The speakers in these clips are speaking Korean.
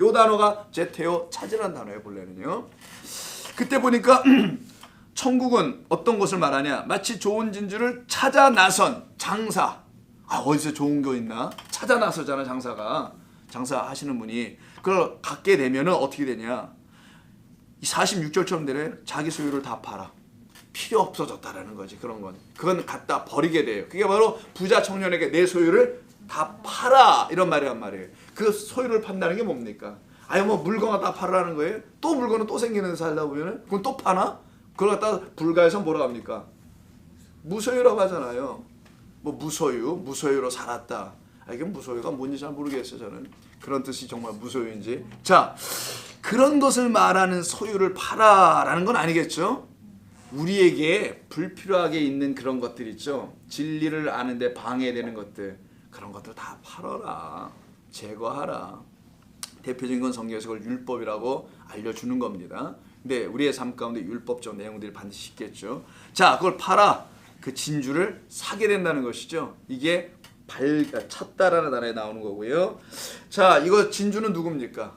요 단어가 제테오 찾으라는 단어예요. 본래는요. 그때 보니까 천국은 어떤 것을 말하냐, 마치 좋은 진주를 찾아 나선 장사. 어디서 좋은 거 있나? 찾아 나서잖아. 장사하시는 분이. 그걸 갖게 되면은 어떻게 되냐, 이 46절처럼 되래. 자기 소유를 다 팔아. 필요 없어졌다라는 거지. 그런 건 그건 갖다 버리게 돼요. 그게 바로 부자 청년에게 내 소유를 다 팔아, 이런 말이란 말이에요. 그 소유를 판다는 게 뭡니까? 뭐 물건 갖다 팔으라는 거예요. 또 물건은 또 생기는 살다 보면은 그건 또 파나? 그걸 갖다 불가에서 뭐라 합니까? 무소유라고 하잖아요. 뭐 무소유로 살았다. 이게 무소유가 뭔지 잘 모르겠어요. 저는 그런 뜻이 정말 무소유인지. 자, 그런 것을 말하는 소유를 팔아라는 건 아니겠죠? 우리에게 불필요하게 있는 그런 것들 있죠. 진리를 아는데 방해되는 것들, 그런 것들 다 팔아라. 제거하라. 대표적인 건 성경에서 그걸 율법이라고 알려주는 겁니다. 근데 우리의 삶 가운데 율법적 내용들이 반드시 있겠죠. 자, 그걸 팔아. 그 진주를 사게 된다는 것이죠. 이게 찾다라는 단어에 나오는 거고요. 자, 이거 진주는 누굽니까?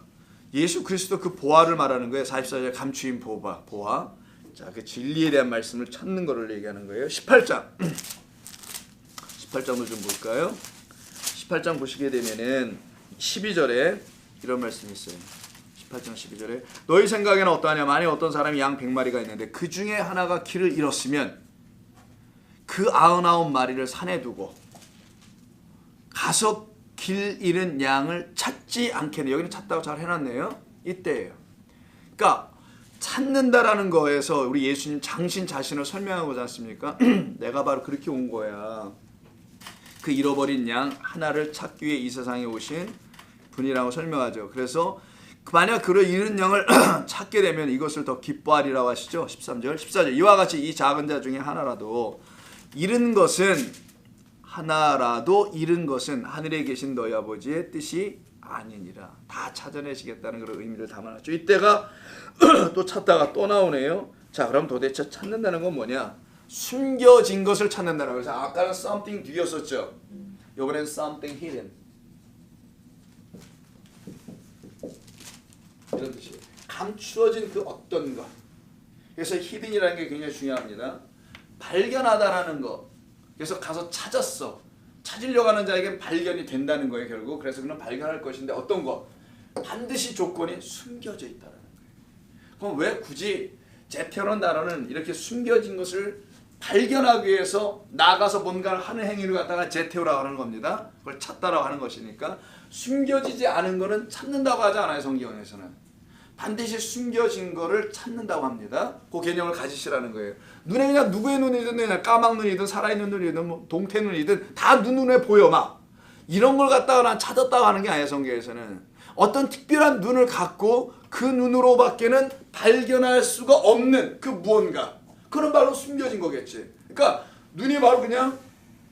예수 그리스도 그 보화를 말하는 거예요. 44절 감추인 보화. 자, 그 진리에 대한 말씀을 찾는 거를 얘기하는 거예요. 18장도 좀 볼까요? 18장 보시게 되면은 12절에 이런 말씀이 있어요. 18장 12절에 너희 생각에는 어떠하냐? 만일 어떤 사람이 양 100마리가 있는데 그 중에 하나가 길을 잃었으면 그 99마리를 산에 두고 가서 길 잃은 양을 찾지 않겠네. 여기는 찾다고 잘 해놨네요. 이때예요. 그러니까 찾는다라는 거에서 우리 예수님 당신 자신을 설명하고자 않습니까? 내가 바로 그렇게 온 거야. 그 잃어버린 양 하나를 찾기 위해 이 세상에 오신 분이라고 설명하죠. 그래서 만약 그 잃은 양을 찾게 되면 이것을 더 기뻐하리라고 하시죠. 13절, 14절 이와 같이 이 작은 자 중에 하나라도 잃은 것은 하늘에 계신 너희 아버지의 뜻이 아니니라. 다 찾아내시겠다는 그런 의미를 담아놨죠. 이때가 또 찾다가 또 나오네요. 자, 그럼 도대체 찾는다는 건 뭐냐? 숨겨진 것을 찾는다는 거죠. 아까는 something 뒤였었죠. 이번엔 something hidden. 이런 뜻이에요. 감추어진 그 어떤 것. 그래서 hidden이라는 게 굉장히 중요합니다. 발견하다라는 것. 그래서 가서 찾았어. 찾으려고 하는 자에겐 발견이 된다는 거예요, 결국. 그래서 그는 발견할 것인데 어떤 거? 반드시 조건이 숨겨져 있다는 거예요. 그럼 왜 굳이 제테오라는 단어는 이렇게 숨겨진 것을 발견하기 위해서 나가서 뭔가를 하는 행위를 갖다가 제테오라고 하는 겁니다. 그걸 찾다라고 하는 것이니까 숨겨지지 않은 거는 찾는다고 하지 않아요, 성경에서는. 반드시 숨겨진 거를 찾는다고 합니다. 그 개념을 가지시라는 거예요. 눈에 그냥 누구의 눈이든 그냥 까막 눈이든 살아있는 눈이든 뭐 동태 눈이든 다 눈에 보여 막. 이런 걸 갖다가 난 찾았다고 하는 게 아니에요, 성경에서는. 어떤 특별한 눈을 갖고 그 눈으로밖에는 발견할 수가 없는 그 무언가. 그건 바로 숨겨진 거겠지. 그러니까 눈이 바로 그냥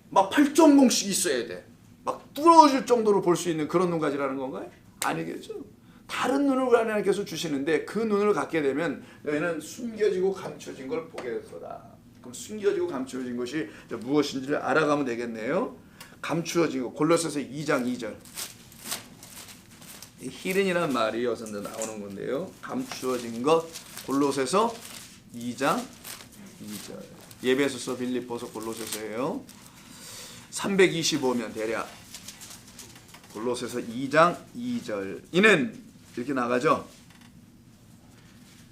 막 8.0씩 있어야 돼. 막 뚫어질 정도로 볼 수 있는 그런 눈가지라는 건가요? 아니겠죠. 다른 눈을 하나님께서 주시는데 그 눈을 갖게 되면 너희는 숨겨지고 감춰진 걸 보게 될 거다. 그럼 숨겨지고 감춰진 것이 무엇인지를 알아가면 되겠네요. 감추어진 것. 골로새서 2장 2절. 히든이라는 말이 여기서 나오는 건데요. 감추어진 것. 골로새서 2장 2절. 예배소서, 빌립보서, 골로새서예요. 325면 대략. 골로새서 2장 2절. 이는 이렇게 나가죠.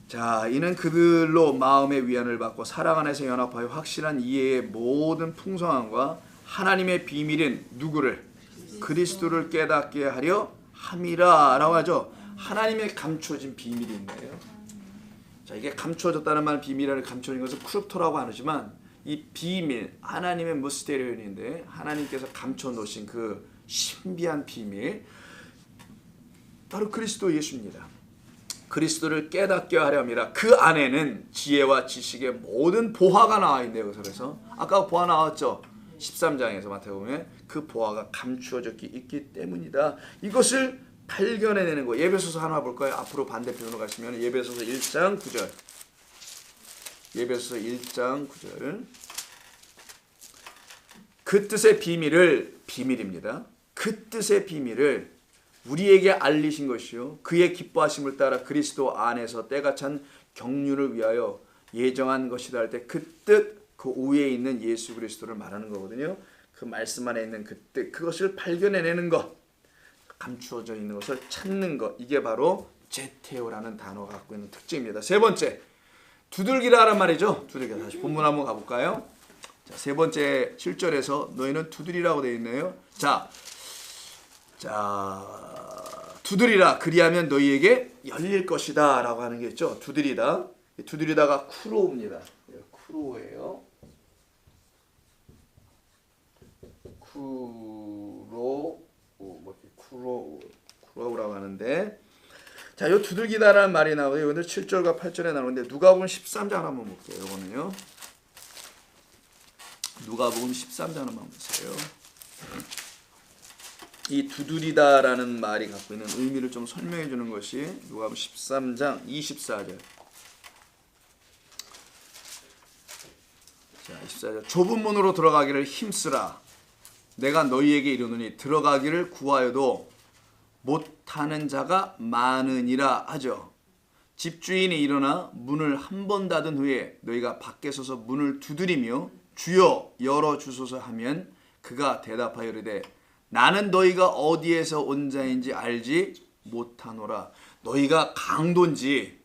자, 이는 그들로 마음의 위안을 받고 사랑 안에서 연합하여 확실한 이해의 모든 풍성함과 하나님의 비밀인 누구를? 그리스도를 깨닫게 하려 함이라 라고 하죠. 하나님의 감춰진 비밀이 있네요. 자, 이게 감춰졌다는 말, 비밀을 감춰진 것을 크립토라고 하지만 이 비밀, 하나님의 무스테리온인데 하나님께서 감춰 놓으신 그 신비한 비밀, 바로 그리스도 예수입니다. 그리스도를 깨닫게 하려 함이라. 그 안에는 지혜와 지식의 모든 보화가 나와 있네요. 그래서 아까 보화 나왔죠. 13장에서 마태복음에 그 보화가 감추어졌기 있기 때문이다. 이것을 발견해내는 거. 예배소서 하나 볼까요? 앞으로 반대편으로 가시면 예배소서 1장 9절. 예배소서 1장 9절. 그 뜻의 비밀을, 비밀입니다. 그 뜻의 비밀을 우리에게 알리신 것이요 그의 기뻐하심을 따라 그리스도 안에서 때가 찬 경륜을 위하여 예정한 것이다 할 때 그 뜻, 그 위에 있는 예수 그리스도를 말하는 거거든요. 그 말씀 안에 있는 그 뜻, 그것을 발견해내는 것, 감추어져 있는 것을 찾는 것, 이게 바로 제테오라는 단어가 갖고 있는 특징입니다. 세 번째, 두들기라란 말이죠. 두들기. 다시 본문 한번 가볼까요? 자, 세 번째 7절에서 너희는 두드리라고 되어 있네요. 자, 두드리라 그리하면 너희에게 열릴 것이다 라고 하는 게 있죠. 두드리다. 두드리다가 쿠로입니다. 쿠로예요. 쿠로라고 하는데, 자, 이 두들기다라는 말이 나오고요. 오늘 7절과 8절에 나오는데 누가복음 13장 한번 볼게요. 이거는요. 누가복음 13장 한번 보세요. 이 두드리다라는 말이 갖고 있는 의미를 좀 설명해 주는 것이 누가복음 13장 24절. 자, 24절. 좁은 문으로 들어가기를 힘쓰라. 내가 너희에게 이르노니 들어가기를 구하여도 못하는 자가 많으니라 하죠. 집주인이 일어나 문을 한 번 닫은 후에 너희가 밖에 서서 문을 두드리며 주여 열어주소서 하면 그가 대답하여 이르되 나는 너희가 어디에서 온 자인지 알지 못하노라. 너희가 강도인지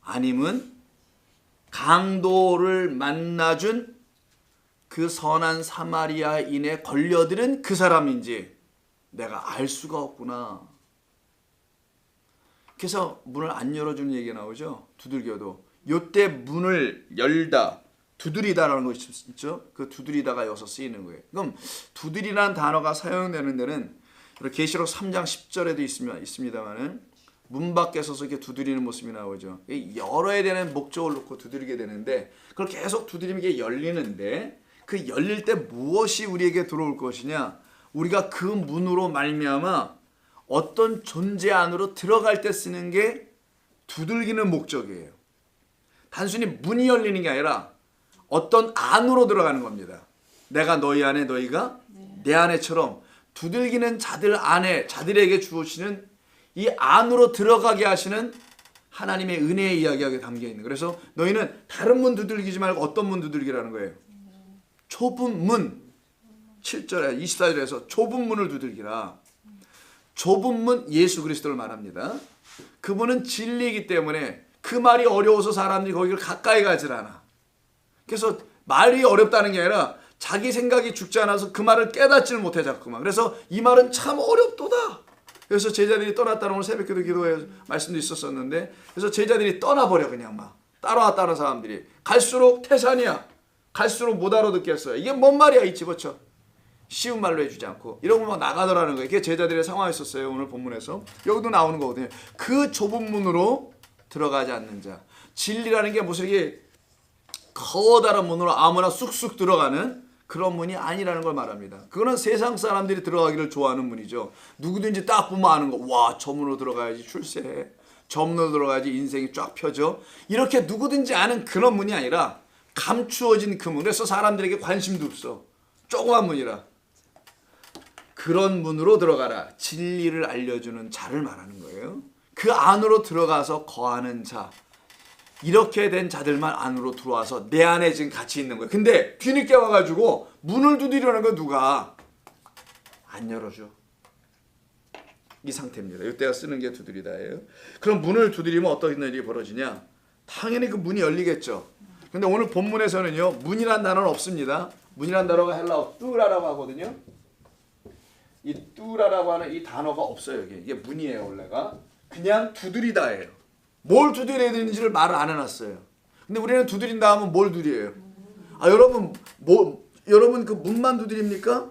아니면 강도를 만나준 그 선한 사마리아인에 걸려들은 그 사람인지 내가 알 수가 없구나. 그래서 문을 안 열어주는 얘기가 나오죠. 두들겨도. 요때 문을 열다, 두드리다라는 것이 있죠. 그 두드리다가 여기서 쓰이는 거예요. 그럼 두드리라는 단어가 사용되는 데는 계시록 3장 10절에도 있습니다만은 문 밖에 서서 이렇게 두드리는 모습이 나오죠. 열어야 되는 목적을 놓고 두드리게 되는데 그걸 계속 두드리면 이게 열리는데 그 열릴 때 무엇이 우리에게 들어올 것이냐? 우리가 그 문으로 말미암아 어떤 존재 안으로 들어갈 때 쓰는 게 두들기는 목적이에요. 단순히 문이 열리는 게 아니라 어떤 안으로 들어가는 겁니다. 내가 너희 안에 너희가 내 안에처럼 두들기는 자들 안에 자들에게 주시는 이 안으로 들어가게 하시는 하나님의 은혜의 이야기가 담겨 있는. 그래서 너희는 다른 문 두들기지 말고 어떤 문 두들기라는 거예요. 좁은 문. 7절에 24절에서 좁은 문을 두들기라. 좁은 문 예수 그리스도를 말합니다. 그분은 진리이기 때문에 그 말이 어려워서 사람들이 거기를 가까이 가질 않아. 그래서 말이 어렵다는 게 아니라 자기 생각이 죽지 않아서 그 말을 깨닫지를 못해 자꾸만. 그래서 이 말은 참 어렵도다. 그래서 제자들이 떠났다는 오늘 새벽기도 기도에 말씀도 있었었는데 그래서 제자들이 떠나버려 그냥 막 따라왔다는 사람들이 갈수록 태산이야. 갈수록 못 알아듣겠어요. 이게 뭔 말이야 이 집어쳐. 쉬운 말로 해주지 않고 이러고 막 나가더라는 거예요. 이게 제자들의 상황이었어요. 오늘 본문에서 여기도 나오는 거거든요. 그 좁은 문으로 들어가지 않는 자. 진리라는 게 무슨 이게 커다란 문으로 아무나 쑥쑥 들어가는 그런 문이 아니라는 걸 말합니다. 그거는 세상 사람들이 들어가기를 좋아하는 문이죠. 누구든지 딱 보면 아는 거. 와, 저 문으로 들어가야지 출세해. 저 문으로 들어가야지 인생이 쫙 펴져. 이렇게 누구든지 아는 그런 문이 아니라 감추어진 그 문. 그래서 사람들에게 관심도 없어. 조그만 문이라. 그런 문으로 들어가라. 진리를 알려주는 자를 말하는 거예요. 그 안으로 들어가서 거하는 자. 이렇게 된 자들만 안으로 들어와서 내 안에 지금 같이 있는 거예요. 근데 뒤늦게 와가지고 문을 두드리려는 거 누가 안 열어줘. 이 상태입니다. 이때가 쓰는 게 두드리다예요. 그럼 문을 두드리면 어떤 일이 벌어지냐? 당연히 그 문이 열리겠죠. 근데 오늘 본문에서는요. 문이란 단어는 없습니다. 문이란 단어가 헬라어 뚜라라고 하거든요. 이 뚜라라고 하는 이 단어가 없어요. 이게 문이에요. 원래가. 그냥 두드리다예요. 뭘 두드려야 되는지를 말을 안 해놨어요. 근데 우리는 두드린다 하면 뭘 두드려요? 아, 여러분 그 문만 두드립니까?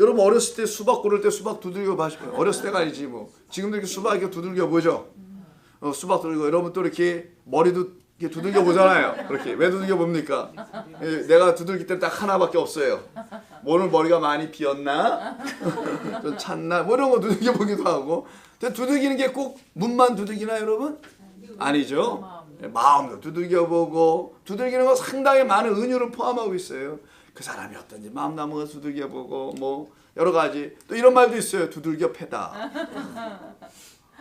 여러분 어렸을 때 수박 고를 때 수박 두들겨 보시고요. 어렸을 때가 아니지 뭐. 지금도 이렇게 수박 이렇게 두들겨 보죠. 수박 두들고 여러분 또 이렇게 머리도 이렇게 두들겨 보잖아요. 그렇게 왜 두들겨 봅니까? 내가 두들길 때 딱 하나밖에 없어요. 오늘 머리가 많이 비었나? 좀 찼나? 뭐 이런 거 두들겨 보기도 하고. 근데 두들기는 게 꼭 문만 두들기나 여러분? 아니죠. 마음도 두들겨보고 두들기는 거 상당히 많은 은유를 포함하고 있어요. 그 사람이 어떤지 마음 남은 거 두들겨보고 뭐 여러 가지 또 이런 말도 있어요. 두들겨 패다.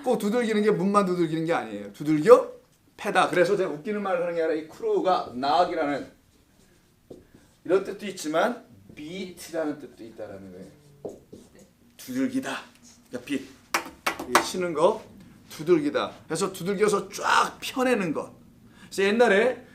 꼭 두들기는 게 문만 두들기는 게 아니에요. 두들겨 패다. 그래서 제가 웃기는 말을 하는 게 아니라 이 크루가 나악이라는 이런 뜻도 있지만 비트라는 뜻도 있다라는 거예요. 두들기다. 그러니까 빗 치는 거 두들기다. 그래서 두들겨서 쫙 펴내는 것. 그래서 옛날에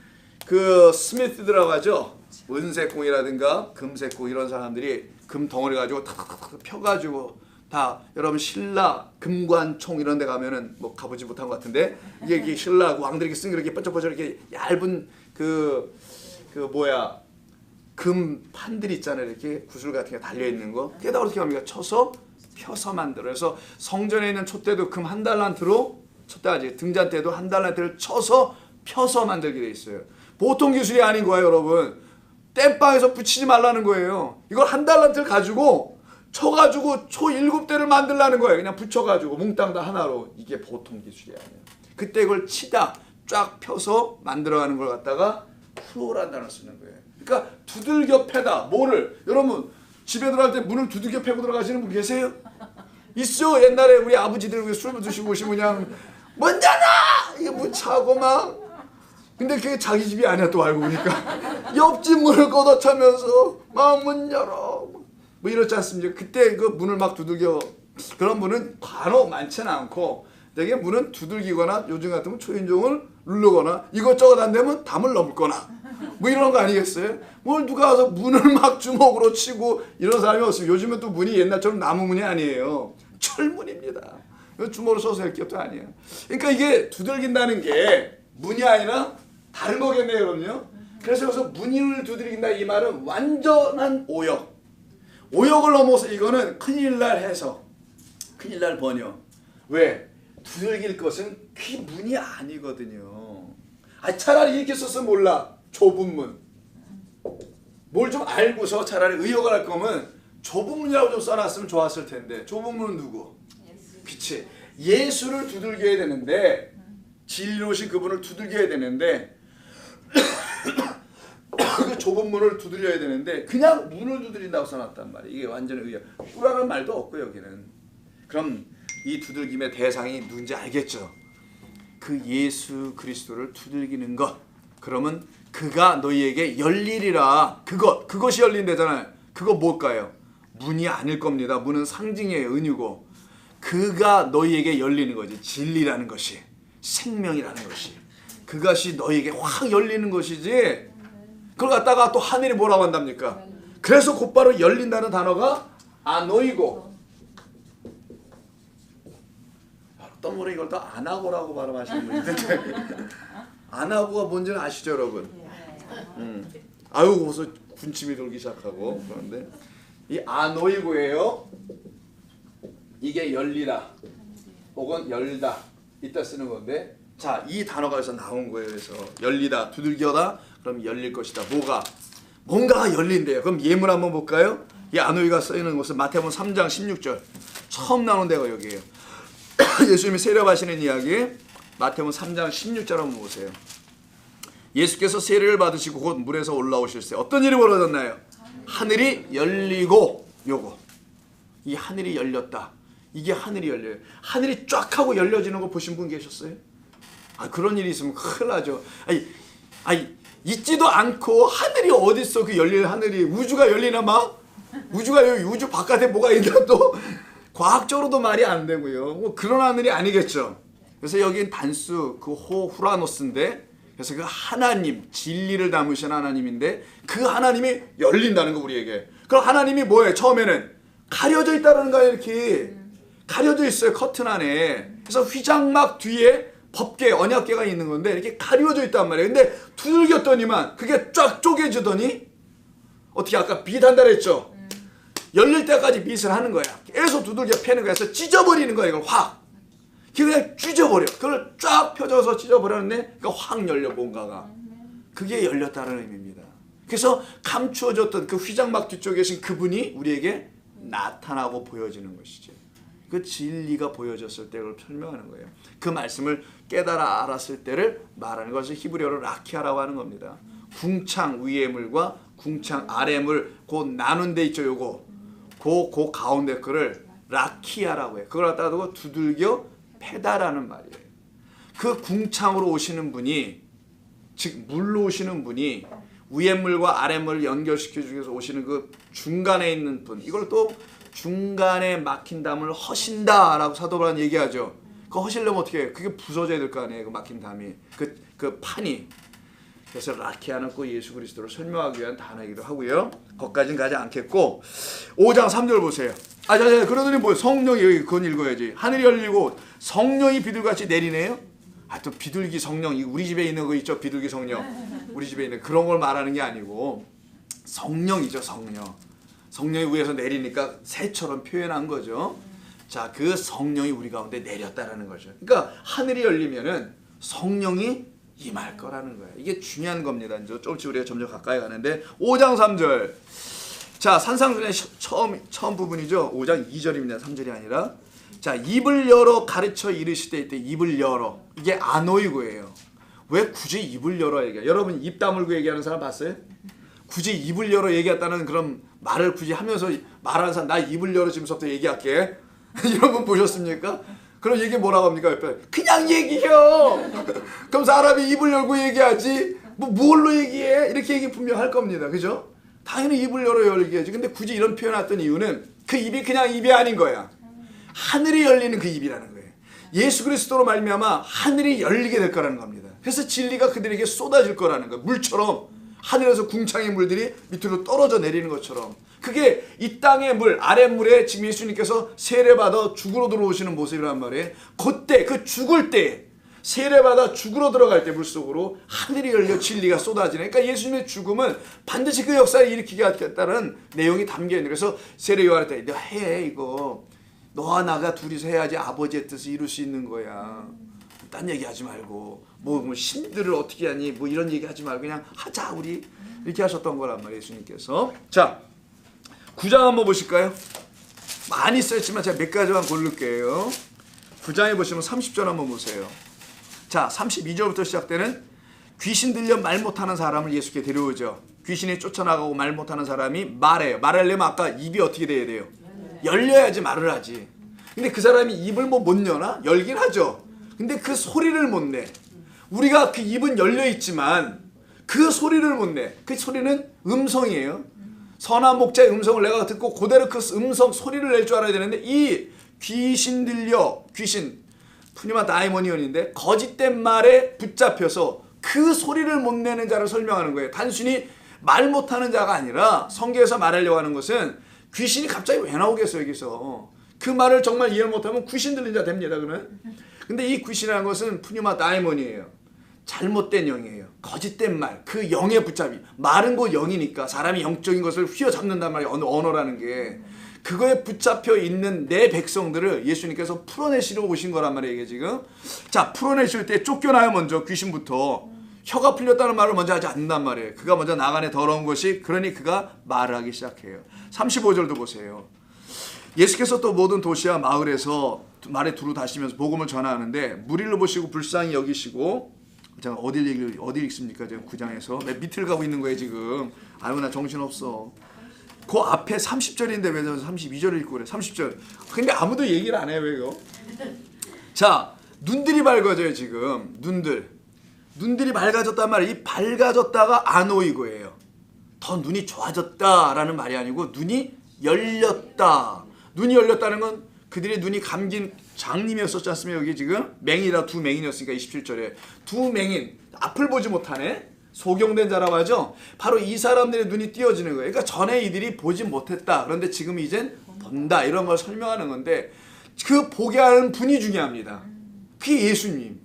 그 스미스들이라고 하죠. 은색공이라든가 금색공 이런 사람들이 금 덩어리 가지고 탁탁탁 펴가지고 다 여러분 신라 금관총 이런 데 가면은 뭐 가보지 못한 것 같은데 이게 신라 왕들이 이렇게 쓴 이렇게 번쩍번쩍 이렇게 얇은 그 금 판들 있잖아요. 이렇게 구슬 같은 게 달려 있는 거. 그게 다 어떻게 합니까? 쳐서 펴서 만들어. 그래서 성전에 있는 촛대도 금 한 달란트로 촛대가 등잔대도 한 달란트를 쳐서 펴서 만들게 돼 있어요. 보통 기술이 아닌 거예요, 여러분. 땜빵에서 붙이지 말라는 거예요. 이걸 한 달란트를 가지고 쳐가지고 초 7대를 만들라는 거예요. 그냥 붙여가지고 몽땅 다 하나로. 이게 보통 기술이 아니에요. 그때 이걸 치다 쫙 펴서 만들어가는 걸 갖다가 프로라는 단어를 쓰는 거예요. 그러니까 두들겨 패다. 뭐를? 여러분 집에 들어갈 때 문을 두들겨 패고 들어가시는 분 계세요? 있어. 옛날에 우리 아버지들 술 드시고 오시면 그냥 문 열어! 이게 문 차고 막. 근데 그게 자기 집이 아니야 또 알고 보니까. 옆집 문을 걷어차면서 막 문 열어. 뭐 이렇지 않습니까? 그때 그 문을 막 두들겨. 그런 분은 간혹 많지는 않고 되게 문은 두들기거나 요즘 같으면 초인종을 누르거나 이것저것 안 되면 담을 넘거나 뭐 이런 거 아니겠어요? 뭘 누가 와서 문을 막 주먹으로 치고 이런 사람이 없어요. 요즘은 또 문이 옛날처럼 나무 문이 아니에요. 철문입니다. 주먹으로 써서 할 것도 아니에요. 그러니까 이게 두들긴다는 게 문이 아니라 다른 거겠네요, 여러분요. 그래서 여기서 문을 두들긴다 이 말은 완전한 오역. 오역을 넘어서 이거는 큰일 날 해석, 큰일 날 번역. 왜? 두들길 것은 그 문이 아니거든요. 차라리 이렇게 써서 몰라. 좁은 문. 뭘 좀 알고서 차라리 의역을 할 거면 좁은 문이라고 좀 써놨으면 좋았을 텐데. 좁은 문은 누구? 그치. 예수를 두들겨야 되는데 진리로 오신 그분을 두들겨야 되는데 그 좁은 문을 두드려야 되는데 그냥 문을 두드린다고 써놨단 말이에요. 이게 완전 의역. 후라는 말도 없고 여기는. 그럼 이 두들김의 대상이 누군지 알겠죠? 그 예수 그리스도를 두들기는 것. 그러면 그가 너희에게 열리리라. 그것이 열린대잖아요. 그거 뭘까요? 문이 아닐 겁니다. 문은 상징이에요. 은유고. 그가 너희에게 열리는 거지. 진리라는 것이. 생명이라는 것이. 그것이 너희에게 확 열리는 것이지. 그걸 갖다가 또 하늘이 뭐라고 한답니까? 그래서 곧바로 열린다는 단어가 아노이고. 어떤 분은 이걸 또 안하고라고 발음하시는 분이 있는데 안하고가 뭔지는 아시죠, 여러분? 아유, 벌써 군침이 돌기 시작하고 그런데 이 아노이고예요. 이게 열리다 혹은 열다 이따 쓰는 건데, 자, 이 단어가 여기서 나온 거예요. 그래서 열리다, 두들겨다, 그럼 열릴 것이다. 뭔가가 열린대요. 그럼 예문 한번 볼까요? 이 아노이가 쓰이는 곳은 마태복음 3장 16절 처음 나오는 데가 여기예요. 예수님이 세례하시는 이야기 마태복음 3장 16절 한번 보세요. 예수께서 세례를 받으시고 곧 물에서 올라오실세 어떤 일이 벌어졌나요? 하늘이 열리고, 요거 이 하늘이 열렸다. 이게 하늘이 열려요. 하늘이 쫙 하고 열려지는 거 보신 분 계셨어요? 그런 일이 있으면 큰일 나죠. 있지도 않고 하늘이 어딨어? 그 열릴 하늘이. 우주가 열리나 막? 우주가 여기 우주 바깥에 뭐가 있나 또 과학적으로도 말이 안 되고요. 뭐 그런 하늘이 아니겠죠. 그래서 여긴 단수 그 후라노스인데, 그래서 그 하나님, 진리를 담으신 하나님인데 그 하나님이 열린다는 거 우리에게. 그럼 하나님이 뭐예요? 처음에는 가려져 있다는 거예요. 이렇게 가려져 있어요. 커튼 안에. 그래서 휘장막 뒤에 법궤, 언약궤가 있는 건데 이렇게 가려져 있단 말이에요. 근데 두들겼더니만 그게 쫙 쪼개지더니 어떻게 아까 빛 한다 그랬죠? 열릴 때까지 빛을 하는 거야. 계속 두들겨 패는 거야. 그래서 찢어버리는 거야. 이걸 확. 그냥 찢어버려. 그걸 쫙 펴져서 찢어버렸는데 그러니까 확 열려 뭔가가. 그게 열렸다는 의미입니다. 그래서 감추어졌던 그 휘장막 뒤쪽에 계신 그분이 우리에게 나타나고 보여지는 것이죠. 그 진리가 보여졌을 때를 설명하는 거예요. 그 말씀을 깨달아 알았을 때를 말하는 것을 히브리어로 라키아라고 하는 겁니다. 궁창 위의 물과 궁창 아래 물 곧 나눈 데 있죠. 요거 그 가운데 거를 라키아라고 해. 그걸 갖다가 두들겨 패다라는 말이에요. 그 궁창으로 오시는 분이, 즉 물로 오시는 분이 위에 물과 아래 물을 연결시켜 주기 위해서 오시는 그 중간에 있는 분, 이걸 또 중간에 막힌 담을 허신다라고 사도 바울은 얘기하죠. 그 허시려면 어떻게 해요? 그게 부서져야 될 거 아니에요. 그 막힌 담이, 그 판이. 그래서 라키아는 그 예수 그리스도를 설명하기 위한 단어이기도 하고요. 거기까지는 가지 않겠고 5장 3절 보세요. 그러더니 뭐 성령이, 여기 그건 읽어야지. 하늘이 열리고 성령이 비둘기같이 내리네요. 또 비둘기 성령, 우리 집에 있는 거 있죠? 비둘기 성령. 우리 집에 있는 그런 걸 말하는 게 아니고 성령이죠. 성령이 위에서 내리니까 새처럼 표현한 거죠. 자, 그 성령이 우리 가운데 내렸다라는 거죠. 그러니까 하늘이 열리면은 성령이 임할 거라는 거예요. 이게 중요한 겁니다. 이제 조금씩 우리가 점점 가까이 가는데 5장 3절. 자, 산상순의 처음 부분이죠. 5장 2절입니다. 3절이 아니라. 자, 입을 열어 가르쳐 이르시되, 이때 입을 열어. 이게 아노이고예요. 왜 굳이 입을 열어 얘기해요? 여러분 입 다물고 얘기하는 사람 봤어요? 굳이 입을 열어 얘기했다는 그런 말을 굳이 하면서 말하는 사람, 나 입을 열어 지금부터 얘기할게. 이런 분 보셨습니까? 그런 얘기 뭐라고 합니까? 옆에 그냥 얘기해요. 그럼 사람이 입을 열고 얘기하지 뭘로 얘기해? 이렇게 얘기 분명 할 겁니다. 그죠? 당연히 입을 열어 얘기하지. 근데 굳이 이런 표현 했던 이유는 그 입이 그냥 입이 아닌 거야. 하늘이 열리는 그 입이라는 거예요. 예수 그리스도로 말미암아 하늘이 열리게 될 거라는 겁니다. 그래서 진리가 그들에게 쏟아질 거라는 거예요. 물처럼 하늘에서 궁창의 물들이 밑으로 떨어져 내리는 것처럼. 그게 이 땅의 물, 아래 물에 지금 예수님께서 세례받아 죽으러 들어오시는 모습이란 말이에요. 그때, 그 죽을 때, 세례받아 죽으러 들어갈 때 물속으로 하늘이 열려 진리가 쏟아지네. 그러니까 예수님의 죽음은 반드시 그 역사를 일으키게 하겠다는 내용이 담겨있는. 그래서 세례 요한한테 너 해, 이거. 너와 나가 둘이서 해야지 아버지의 뜻을 이룰 수 있는 거야. 딴 얘기 하지 말고 뭐 신들을 어떻게 하니 뭐 이런 얘기 하지 말고 그냥 하자 우리. 이렇게 하셨던 거란 말이에요. 예수님께서. 자, 9장 한번 보실까요? 많이 써있지만 제가 몇 가지만 고를게요. 9장에 보시면 30절 한번 보세요. 자, 32절부터 시작되는 귀신 들려 말 못하는 사람을 예수께 데려오죠. 귀신이 쫓아나가고 말 못하는 사람이 말해요. 말하려면 아까 입이 어떻게 돼야 돼요? 열려야지 말을 하지. 근데 그 사람이 입을 뭐 못 여나? 열긴 하죠. 근데 그 소리를 못 내. 우리가 그 입은 열려 있지만 그 소리를 못 내. 그 소리는 음성이에요. 선한 목자의 음성을 내가 듣고 그대로 그 음성 소리를 낼 줄 알아야 되는데 이 귀신 들려, 귀신 푸니마 다이모니언인데 거짓된 말에 붙잡혀서 그 소리를 못 내는 자를 설명하는 거예요. 단순히 말 못하는 자가 아니라 성경에서 말하려고 하는 것은 귀신이 갑자기 왜 나오겠어요 여기서. 그 말을 정말 이해 못하면 귀신 들린 자 됩니다. 그러면. 근데 이 귀신이라는 것은 푸니마 다이모니예요. 잘못된 영이에요. 거짓된 말, 그 영에 붙잡이. 말은 곧 영이니까 사람이 영적인 것을 휘어잡는단 말이에요. 언어라는 게. 그거에 붙잡혀 있는 내 백성들을 예수님께서 풀어내시려고 오신 거란 말이에요. 이게 지금. 자, 풀어내실 때 쫓겨나요. 먼저 귀신부터. 혀가 풀렸다는 말을 먼저 하지 않는단 말이에요. 그가 먼저 나간에 더러운 것이, 그러니 그가 말을 하기 시작해요. 35절도 보세요. 예수께서 또 모든 도시와 마을에서 말에 두루 다시면서 복음을 전하는데 무리를 보시고 불쌍히 여기시고. 제가 어딜 읽습니까? 제가 9장에서 맨 밑을 가고 있는 거예요 지금. 아유 나 정신없어. 그 앞에 30절인데 왜 32절을 읽고 그래. 30절. 근데 아무도 얘기를 안 해요. 왜요? 자, 눈들이 밝아져요 지금. 눈들이 밝아졌단 말이에요. 이 밝아졌다가 아노이고예요. 더 눈이 좋아졌다라는 말이 아니고 눈이 열렸다. 눈이 열렸다는 건 그들의 눈이 감긴 장님이었었지 않습니까? 여기 지금 맹이라 두 맹인이었으니까 27절에 두 맹인, 앞을 보지 못하네. 소경된 자라고 하죠. 바로 이 사람들의 눈이 띄어지는 거예요. 그러니까 전에 이들이 보지 못했다. 그런데 지금 이젠 본다. 이런 걸 설명하는 건데 그 보게 하는 분이 중요합니다. 그게 예수님.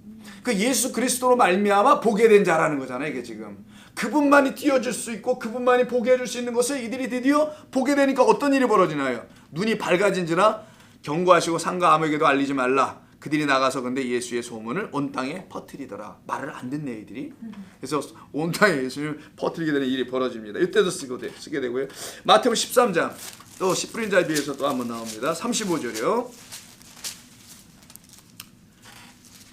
그 예수 그리스도로 말미암아 보게 된 자라는 거잖아요. 이게 지금. 그분만이 띄워줄 수 있고 그분만이 보게 해줄 수 있는 것을 이들이 드디어 보게 되니까 어떤 일이 벌어지나요? 눈이 밝아진지라 경고하시고 상가 아무에게도 알리지 말라. 그들이 나가서 근데 예수의 소문을 온 땅에 퍼뜨리더라. 말을 안 듣네 이들이. 그래서 온 땅에 예수를 퍼뜨리게 되는 일이 벌어집니다. 이때도 쓰게 되고요. 마태복음 13장 또 씨 뿌린 자에 비해서 또 한번 나옵니다. 35절이요.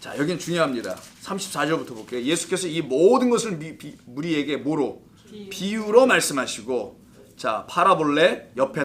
자, 여긴 중요합니다. 34절부터 볼게요. 예수께서 이 모든 것을 무리에게 뭐로? 비유로 말씀하시고, 자, 파라볼레 옆에